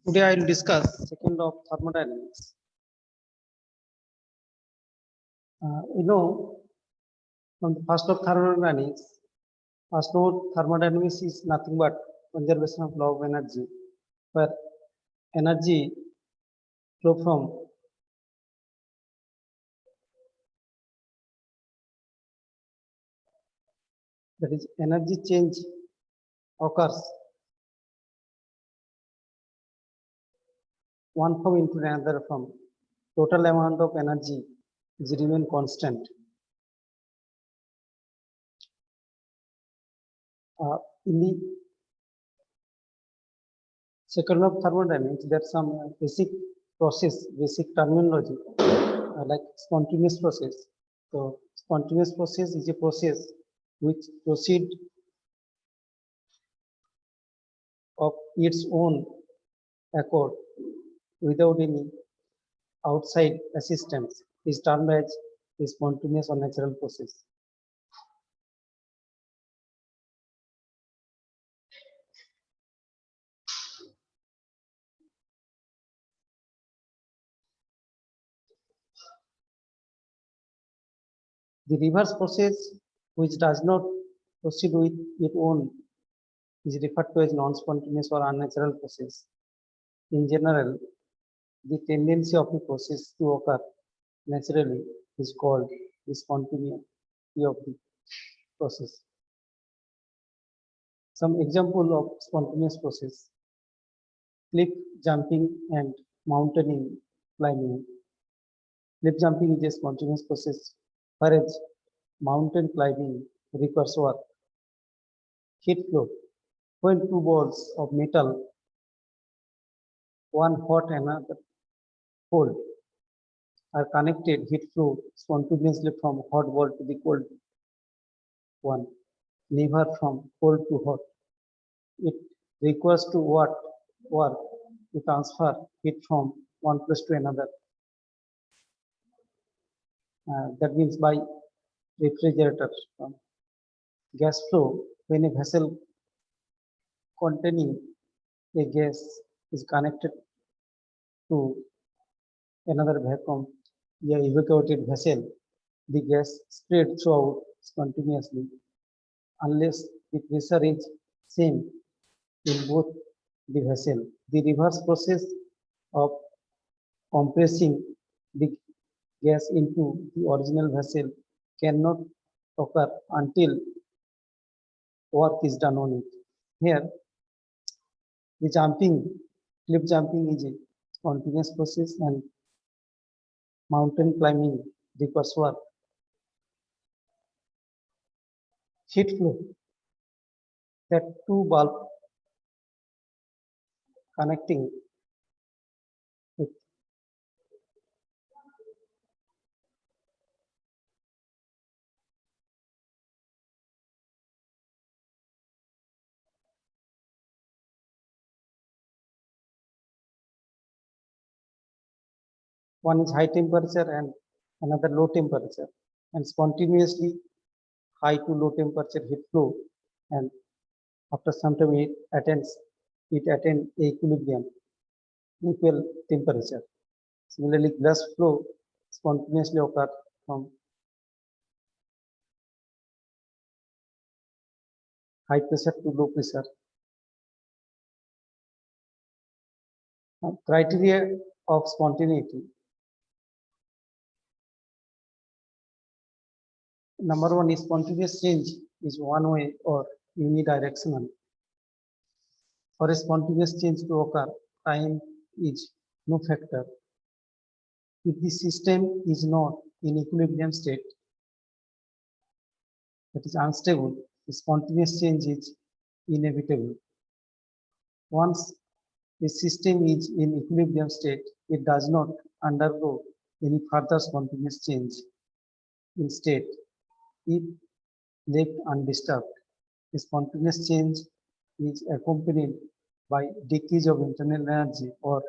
Today I will discuss second of thermodynamics. From the first of thermodynamics, first of thermodynamics is nothing but conservation of law of energy, where energy flow from that is energy change occurs one form into another form. Total amount of energy is remain constant. In the second of thermodynamics, there's some basic process, basic terminology like spontaneous process. So spontaneous process is a process which proceed of its own accord without any outside assistance is termed as a spontaneous or natural process. The reverse process, which does not proceed with its own, is referred to as non-spontaneous or unnatural process. In general, the tendency of the process to occur naturally is called the spontaneity of the process. Some example of spontaneous process: cliff jumping and mountain climbing. Cliff jumping is a spontaneous process, whereas mountain climbing requires work. Heat flow: when two balls of metal, one hot and another cold, are connected, heat flow spontaneously from hot ball to the cold one, never from cold to hot. It requires to work to transfer heat from one place to another. That means by refrigerator. Gas flow: when a vessel containing a gas is connected to another vacuum, a evacuated vessel, the gas spread throughout spontaneously unless the pressure is same in both the vessel. The reverse process of compressing the gas into the original vessel cannot occur until work is done on it. Here, the cliff jumping is a spontaneous process and mountain climbing requires work. Heat flow: that two bulbs connecting with one is high temperature and another low temperature, and spontaneously high to low temperature heat flow, and after some time it attains equilibrium, equal temperature. Similarly, gas flow spontaneously occurs from high pressure to low pressure. Criteria of spontaneity: number one is spontaneous change is one way or unidirectional. For a spontaneous change to occur, time is no factor. If the system is not in equilibrium state, that is unstable, the spontaneous change is inevitable. Once the system is in equilibrium state, it does not undergo any further spontaneous change. Instead, if left undisturbed, the spontaneous change is accompanied by decrease of internal energy or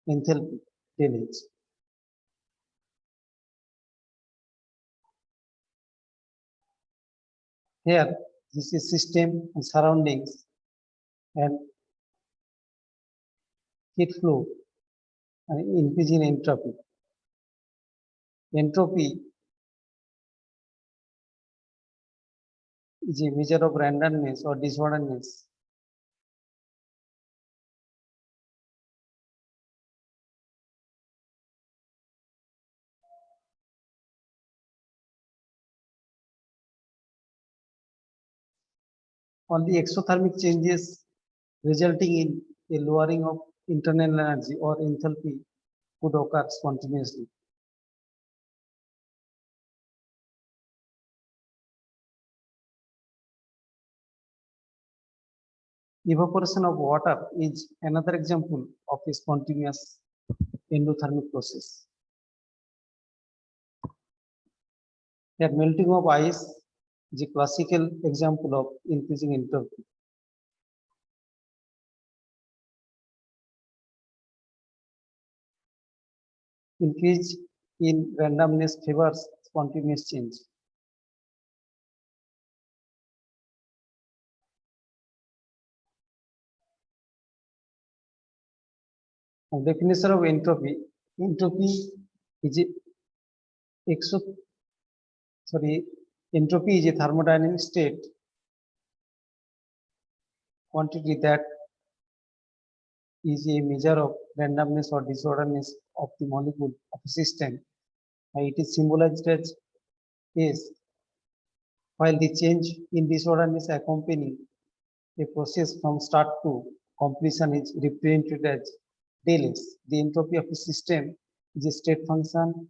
enthalpy delage. Here, this is system and surroundings, and heat flow and increase in entropy. Entropy is a measure of randomness or disorderness. Only exothermic changes resulting in a lowering of internal energy or enthalpy could occur spontaneously. Evaporation of water is another example of a spontaneous endothermic process. The melting of ice is a classical example of increasing entropy. Increase in randomness favors spontaneous change. Now, definition of entropy. Entropy is a entropy is a thermodynamic state quantity that is a measure of randomness or disorderness of the molecule of a system. It is symbolized as S, while the change in disorderness accompanying a process from start to completion is represented as del S. The entropy of a system is a state function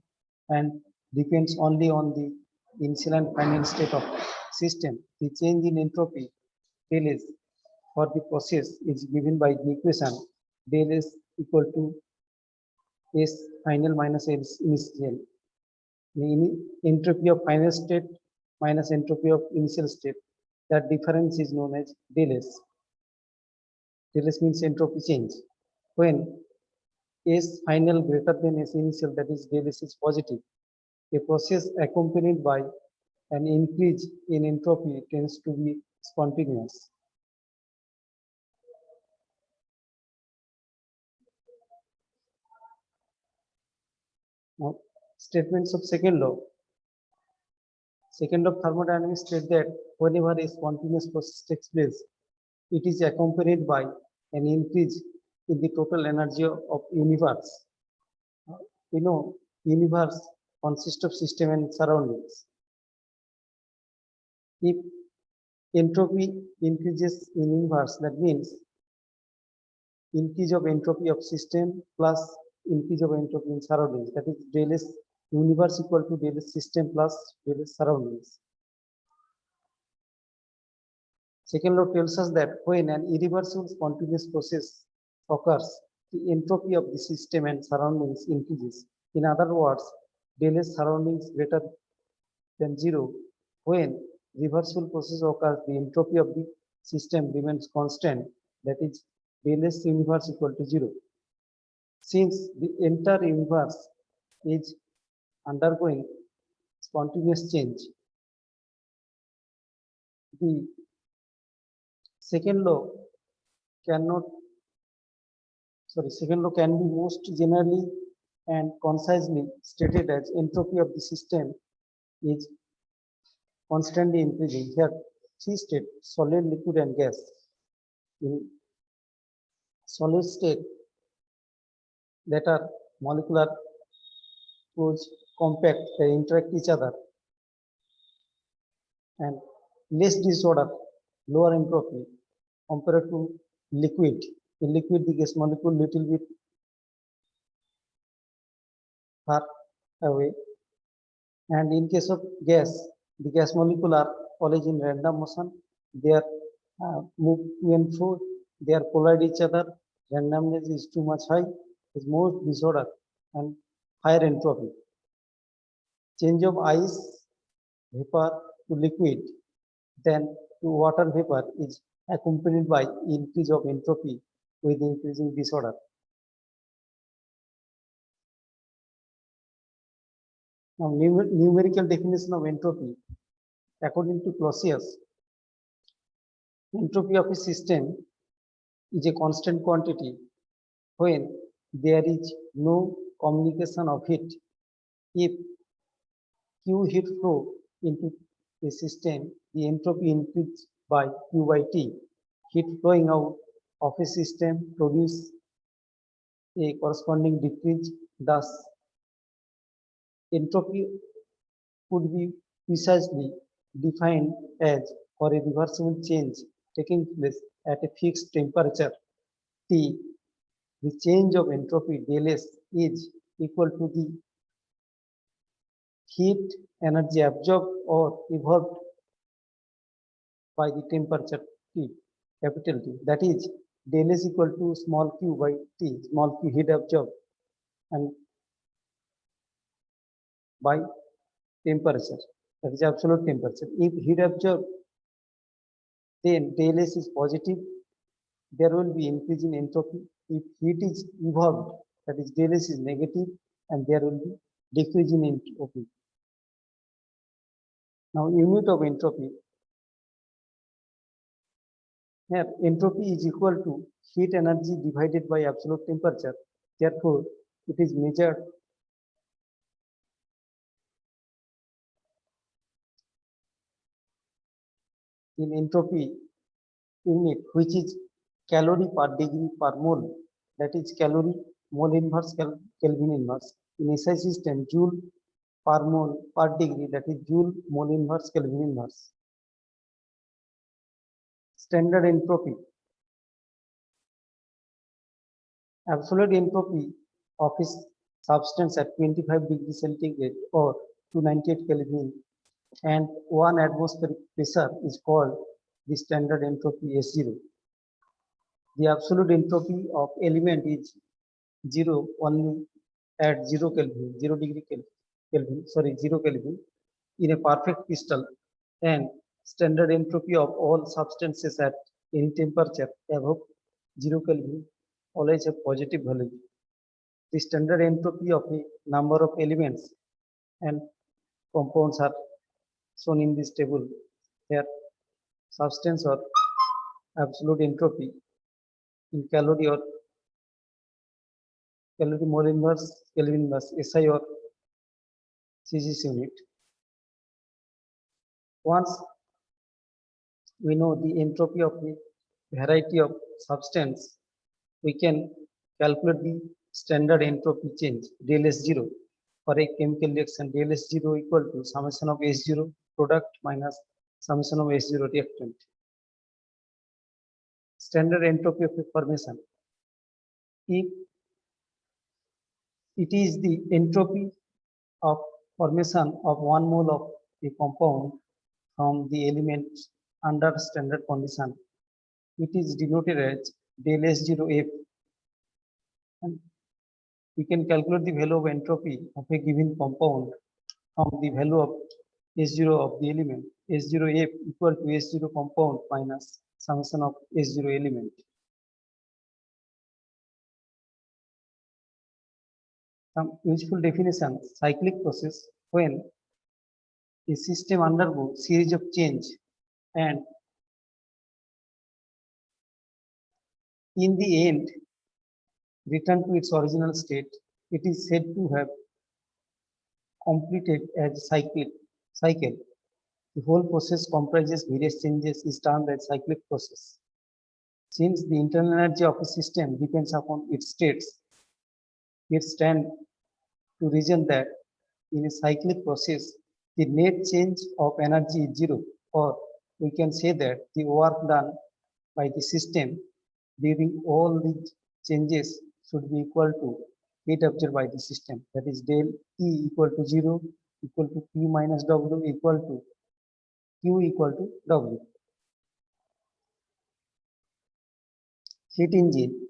and depends only on the initial and final state of system. The change in entropy del S for the process is given by the equation del S equal to S final minus S initial. The entropy of final state minus entropy of initial state. That difference is known as del S. Del S means entropy change. When S final greater than S initial, that is del S is positive. A process accompanied by an increase in entropy tends to be spontaneous. Now, statements of second law. Second law of thermodynamics state that whenever a spontaneous process takes place, it is accompanied by an increase in the total energy of universe. We know universe consists of system and surroundings. If entropy increases in universe, that means increase of entropy of system plus increase of entropy in surroundings. That is del S universe equal to del S system plus del S surroundings. Second law tells us that when an irreversible spontaneous process occurs, the entropy of the system and surroundings increases. In other words, del S surroundings greater than 0. When reversible process occurs, the entropy of the system remains constant. That is del S universe equal to 0. Since the entire universe is undergoing spontaneous change, the second law can be most generally and concisely stated as entropy of the system is constantly increasing. Here, three states: solid, liquid, and gas. In solid state, that are molecular close compact, they interact each other, and less disorder, lower entropy compared to liquid. In liquid, the gas molecule little bit far away, and in case of gas, the gas molecule are always in random motion. They are move to and fro. They are collide each other. Randomness is too much high. Is more disorder and higher entropy. Change of ice vapor to liquid, then to water vapor is accompanied by increase of entropy with increasing disorder. Now, numerical definition of entropy. According to Clausius, entropy of a system is a constant quantity when there is no communication of heat. If Q heat flow into a system, the entropy increases by Q by T. Heat flowing out of a system produces a corresponding decrease. Thus, entropy could be precisely defined as for a reversible change taking place at a fixed temperature T. The change of entropy del S is equal to the heat energy absorbed or evolved by the temperature T, capital T. That is del S equal to small q by T, small q heat absorbed and by temperature. That is absolute temperature. If heat absorbed, then del S is positive. There will be increase in entropy. If heat is evolved, that is del S is negative, and there will be decrease in entropy. Now, unit of entropy. Here, entropy is equal to heat energy divided by absolute temperature. Therefore, it is measured in entropy unit, which is calorie per degree per mole. That is calorie mole inverse Kelvin inverse. In SI system, joule per mole per degree. That is joule mole inverse Kelvin inverse. Standard entropy. Absolute entropy of a substance at 25 degrees centigrade or 298 Kelvin and 1 atmospheric pressure is called the standard entropy S0. The absolute entropy of element is 0 only at 0 Kelvin, 0 degree Kelvin, sorry, 0 Kelvin in a perfect crystal, and standard entropy of all substances at any temperature above 0 Kelvin always have positive value. The standard entropy of a number of elements and compounds are shown in this table. Here, substance or absolute entropy in calorie or calorie mole inverse Kelvin inverse SI or CGS unit. Once we know the entropy of a variety of substance, we can calculate the standard entropy change del S0 for a chemical reaction. Del S0 equal to summation of S0 product minus summation of S0 reactant. Standard entropy of a formation. If it is the entropy of formation of 1 mole of a compound from the element under standard condition, it is denoted as del S0F. And we can calculate the value of entropy of a given compound from the value of S0 of the element. S0F equal to S0 compound minus summation of S0 element. Some useful definitions: cyclic process when a system undergoes series of change and in the end return to its original state, it is said to have completed as a cycle. The whole process comprises various changes is termed as cyclic process. Since the internal energy of a system depends upon its states, it stands to reason that in a cyclic process, the net change of energy is zero, or we can say that the work done by the system during all these changes should be equal to heat absorbed by the system. That is del E equal to 0 equal to Q minus W equal to Q equal to W. Heat engine.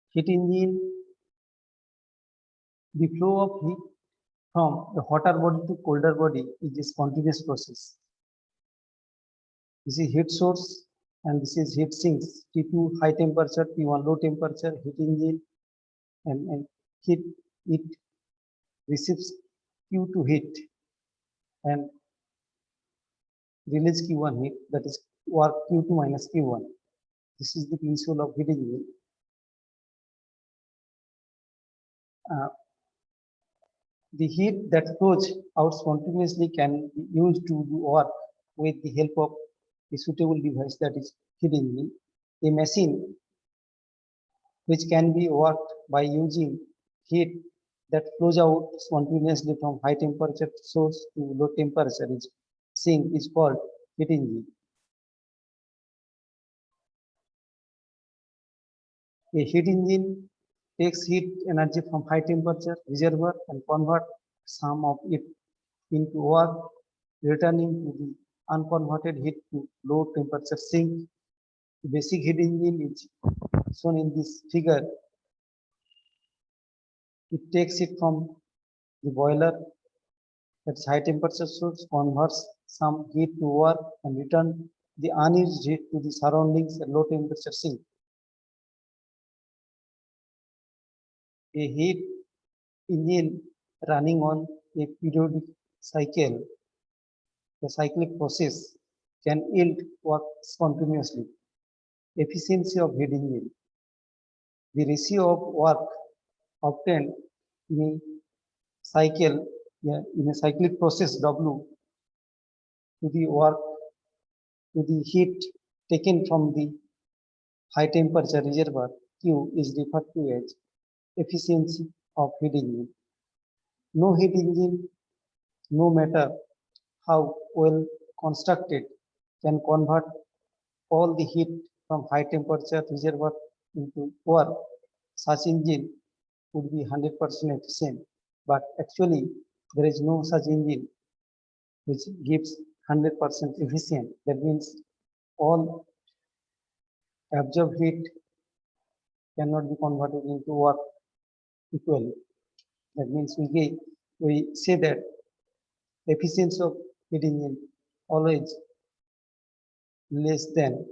Heat engine, the flow of heat from a hotter body to colder body is a continuous process. This is heat source and this is heat sinks. T2 high temperature, T1 low temperature, heat engine, and heat it receives Q2 heat and release Q1 heat, that is work Q2 minus Q1. This is the principle of heat engine. Uh, the heat that flows out spontaneously can be used to do work with the help of a suitable device, that is heat engine, a machine which can be worked by using heat that flows out spontaneously from high temperature source to low temperature is sink is called heat engine. A heat engine takes heat energy from high temperature reservoir and convert some of it into work, returning to the unconverted heat to low temperature sink. The basic heat engine is shown in this figure. It takes it from the boiler, that's high temperature source, converts some heat to work and return the unused heat to the surroundings at low temperature sink. A heat engine running on a periodic cycle, the cyclic process, can yield work spontaneously. Efficiency of heat engine. The ratio of work obtained in a cycle, in a cyclic process W to the work to the heat taken from the high temperature reservoir Q is referred to as efficiency of heat engine. No heat engine, no matter how well constructed, can convert all the heat from high temperature reservoir into work. Such engine would be 100% efficient, but actually there is no such engine which gives 100% efficient. That means all absorbed heat cannot be converted into work equally. That means we say that efficiency of heat engine always less than